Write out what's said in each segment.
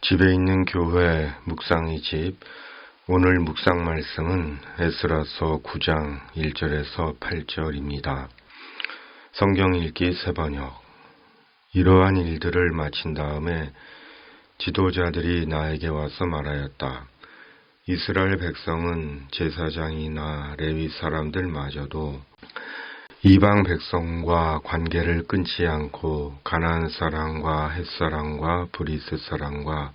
집에 있는 교회 묵상의 집. 오늘 묵상 말씀은 에스라서 9장 1절에서 8절입니다. 성경 읽기 새번역. 이러한 일들을 마친 다음에 지도자들이 나에게 와서 말하였다. 이스라엘 백성은 제사장이나 레위 사람들마저도 이방 백성과 관계를 끊지 않고 가나안 사람과 헷 사람과 브리스 사람과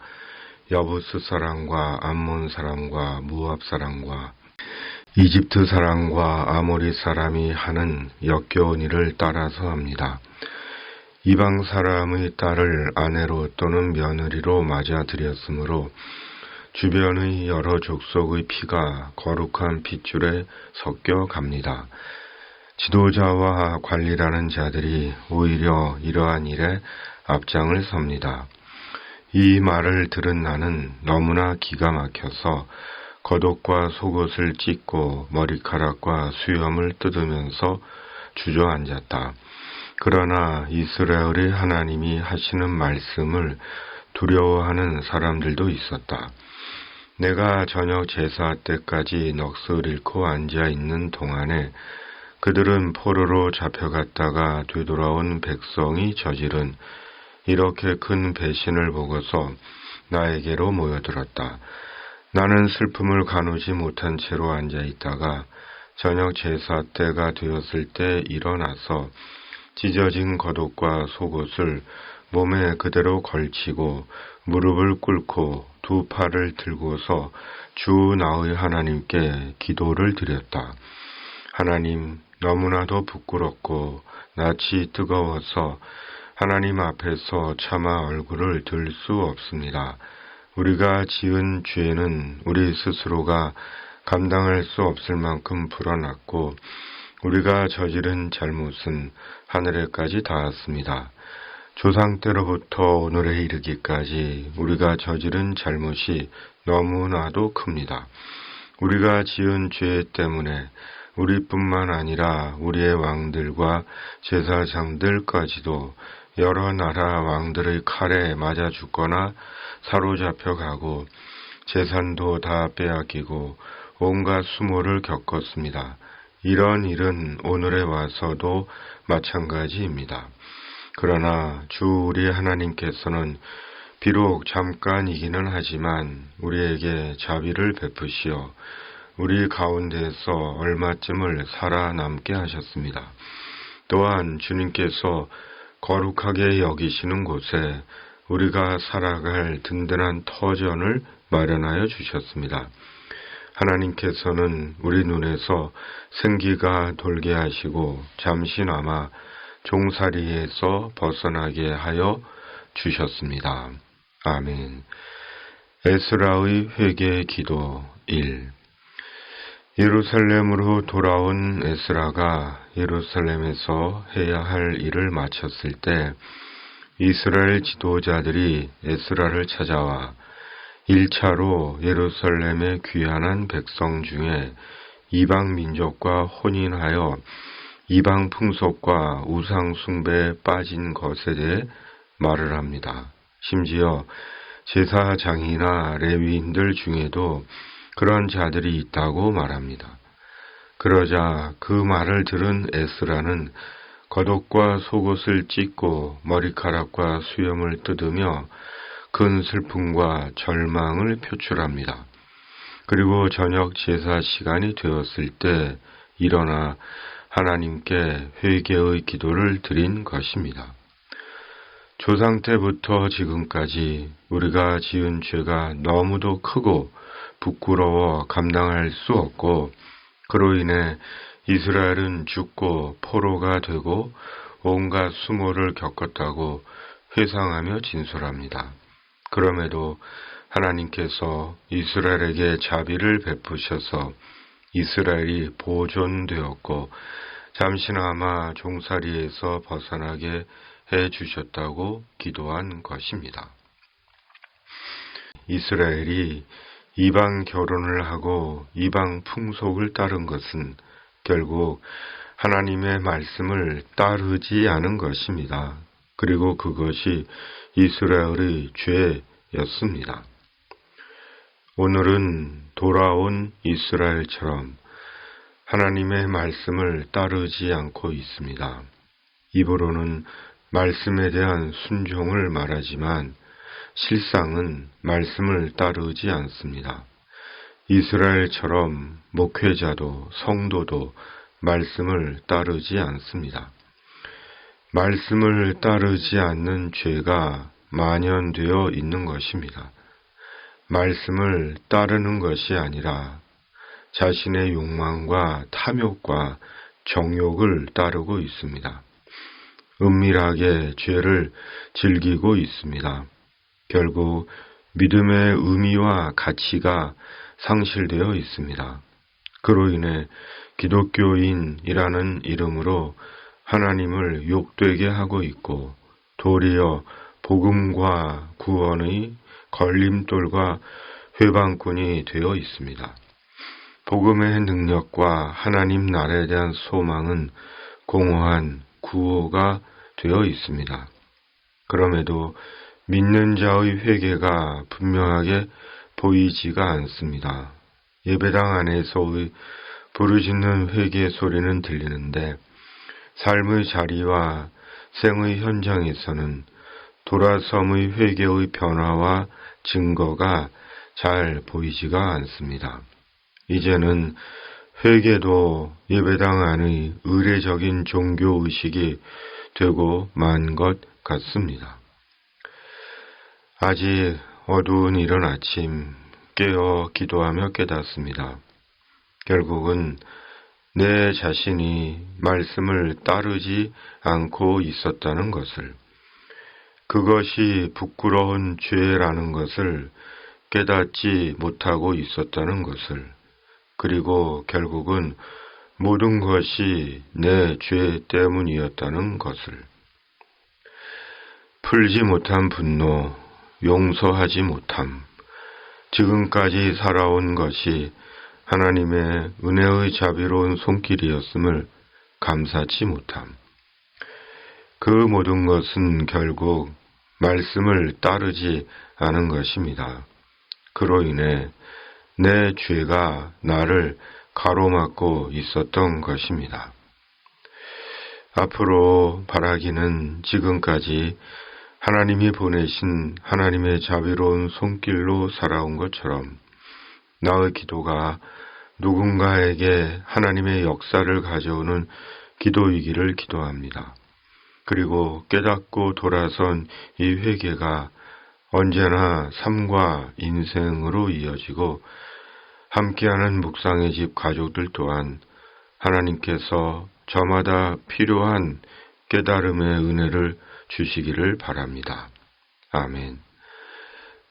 여부스 사람과 암몬 사람과 무압 사람과 이집트 사람과 아모리 사람이 하는 역겨운 일을 따라서 합니다. 이방 사람의 딸을 아내로 또는 며느리로 맞아들였으므로 주변의 여러 족속의 피가 거룩한 핏줄에 섞여 갑니다. 지도자와 관리라는 자들이 오히려 이러한 일에 앞장을 섭니다. 이 말을 들은 나는 너무나 기가 막혀서 겉옷과 속옷을 찢고 머리카락과 수염을 뜯으면서 주저앉았다. 그러나 이스라엘의 하나님이 하시는 말씀을 두려워하는 사람들도 있었다. 내가 저녁 제사 때까지 넋을 잃고 앉아있는 동안에 그들은 포로로 잡혀갔다가 되돌아온 백성이 저지른 이렇게 큰 배신을 보고서 나에게로 모여들었다. 나는 슬픔을 가누지 못한 채로 앉아있다가 저녁 제사 때가 되었을 때 일어나서 찢어진 겉옷과 속옷을 몸에 그대로 걸치고 무릎을 꿇고 두 팔을 들고서 주 나의 하나님께 기도를 드렸다. 하나님, 너무나도 부끄럽고 낯이 뜨거워서 하나님 앞에서 차마 얼굴을 들 수 없습니다. 우리가 지은 죄는 우리 스스로가 감당할 수 없을 만큼 불어났고 우리가 저지른 잘못은 하늘에까지 닿았습니다. 조상 때로부터 오늘에 이르기까지 우리가 저지른 잘못이 너무나도 큽니다. 우리가 지은 죄 때문에 우리뿐만 아니라 우리의 왕들과 제사장들까지도 여러 나라 왕들의 칼에 맞아 죽거나 사로잡혀 가고 재산도 다 빼앗기고 온갖 수모를 겪었습니다. 이런 일은 오늘에 와서도 마찬가지입니다. 그러나 주 우리 하나님께서는 비록 잠깐이기는 하지만 우리에게 자비를 베푸시어 우리 가운데서 얼마쯤을 살아남게 하셨습니다. 또한 주님께서 거룩하게 여기시는 곳에 우리가 살아갈 든든한 터전을 마련하여 주셨습니다. 하나님께서는 우리 눈에서 생기가 돌게 하시고 잠시나마 종살이에서 벗어나게 하여 주셨습니다. 아멘. 에스라의 회개 기도 1. 예루살렘으로 돌아온 에스라가 예루살렘에서 해야 할 일을 마쳤을 때 이스라엘 지도자들이 에스라를 찾아와 1차로 예루살렘에 귀환한 백성 중에 이방 민족과 혼인하여 이방 풍속과 우상 숭배에 빠진 것에 대해 말을 합니다. 심지어 제사장이나 레위인들 중에도 그런 자들이 있다고 말합니다. 그러자 그 말을 들은 에스라는 겉옷과 속옷을 찢고 머리카락과 수염을 뜯으며 큰 슬픔과 절망을 표출합니다. 그리고 저녁 제사 시간이 되었을 때 일어나 하나님께 회개의 기도를 드린 것입니다. 조상 때부터 지금까지 우리가 지은 죄가 너무도 크고 부끄러워 감당할 수 없고 그로 인해 이스라엘은 죽고 포로가 되고 온갖 수모를 겪었다고 회상하며 진술합니다. 그럼에도 하나님께서 이스라엘에게 자비를 베푸셔서 이스라엘이 보존되었고 잠시나마 종살이에서 벗어나게 해 주셨다고 기도한 것입니다. 이스라엘이 이방 결혼을 하고 이방 풍속을 따른 것은 결국 하나님의 말씀을 따르지 않은 것입니다. 그리고 그것이 이스라엘의 죄 였습니다. 오늘은 돌아온 이스라엘처럼 하나님의 말씀을 따르지 않고 있습니다. 입으로는 말씀에 대한 순종을 말하지만 실상은 말씀을 따르지 않습니다. 이스라엘처럼 목회자도 성도도 말씀을 따르지 않습니다. 말씀을 따르지 않는 죄가 만연되어 있는 것입니다. 말씀을 따르는 것이 아니라 자신의 욕망과 탐욕과 정욕을 따르고 있습니다. 은밀하게 죄를 즐기고 있습니다. 결국 믿음의 의미와 가치가 상실되어 있습니다. 그로 인해 기독교인이라는 이름으로 하나님을 욕되게 하고 있고 도리어 복음과 구원의 걸림돌과 회방꾼이 되어 있습니다. 복음의 능력과 하나님 나라에 대한 소망은 공허한 구호가 되어 있습니다. 그럼에도 믿는 자의 회개가 분명하게 보이지가 않습니다. 예배당 안에서의 부르짖는 회개 소리는 들리는데 삶의 자리와 생의 현장에서는 돌아섬의 회개의 변화와 증거가 잘 보이지가 않습니다. 이제는 회개도 예배당 안의 의례적인 종교의식이 되고 만 것 같습니다. 아직 어두운 이른 아침 깨어 기도하며 깨닫습니다. 결국은 내 자신이 말씀을 따르지 않고 있었다는 것을, 그것이 부끄러운 죄라는 것을 깨닫지 못하고 있었다는 것을, 그리고 결국은 모든 것이 내 죄 때문이었다는 것을, 풀지 못한 분노, 용서하지 못함, 지금까지 살아온 것이 하나님의 은혜의 자비로운 손길이었음을 감사치 못함. 그 모든 것은 결국 말씀을 따르지 않은 것입니다. 그로 인해 내 죄가 나를 가로막고 있었던 것입니다. 앞으로 바라기는 지금까지 하나님이 보내신 하나님의 자비로운 손길로 살아온 것처럼 나의 기도가 누군가에게 하나님의 역사를 가져오는 기도이기를 기도합니다. 그리고 깨닫고 돌아선 이 회개가 언제나 삶과 인생으로 이어지고 함께하는 묵상의 집 가족들 또한 하나님께서 저마다 필요한 깨달음의 은혜를 주시기를 바랍니다. 아멘.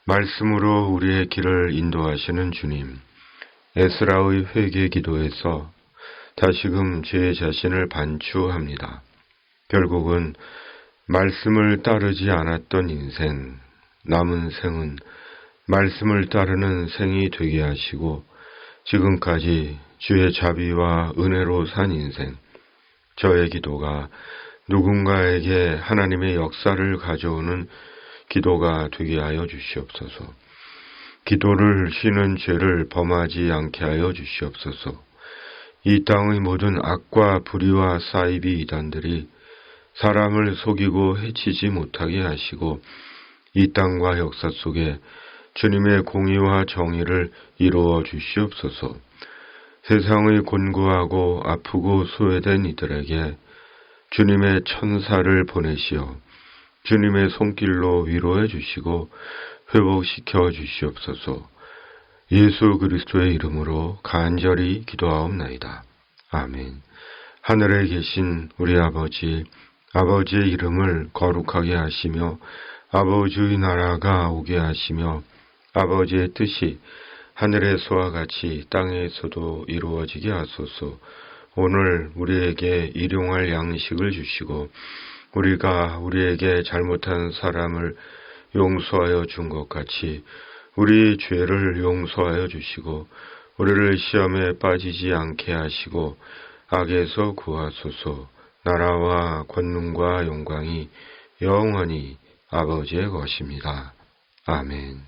말씀으로 우리의 길을 인도하시는 주님, 에스라의 회개 기도에서 다시금 제 자신을 반추합니다. 결국은 말씀을 따르지 않았던 인생, 남은 생은 말씀을 따르는 생이 되게 하시고 지금까지 주의 자비와 은혜로 산 인생, 저의 기도가 누군가에게 하나님의 역사를 가져오는 기도가 되게 하여 주시옵소서. 기도를 쉬는 죄를 범하지 않게 하여 주시옵소서. 이 땅의 모든 악과 불의와 사이비 이단들이 사람을 속이고 해치지 못하게 하시고 이 땅과 역사 속에 주님의 공의와 정의를 이루어 주시옵소서. 세상의 곤고하고 아프고 소외된 이들에게 주님의 천사를 보내시어 주님의 손길로 위로해 주시고 회복시켜 주시옵소서. 예수 그리스도의 이름으로 간절히 기도하옵나이다. 아멘. 하늘에 계신 우리 아버지, 아버지의 이름을 거룩하게 하시며 아버지의 나라가 오게 하시며 아버지의 뜻이 하늘에서와 같이 땅에서도 이루어지게 하소서. 오늘 우리에게 일용할 양식을 주시고 우리가 우리에게 잘못한 사람을 용서하여 준 것 같이 우리 죄를 용서하여 주시고 우리를 시험에 빠지지 않게 하시고 악에서 구하소서. 나라와 권능과 영광이 영원히 아버지의 것입니다. 아멘.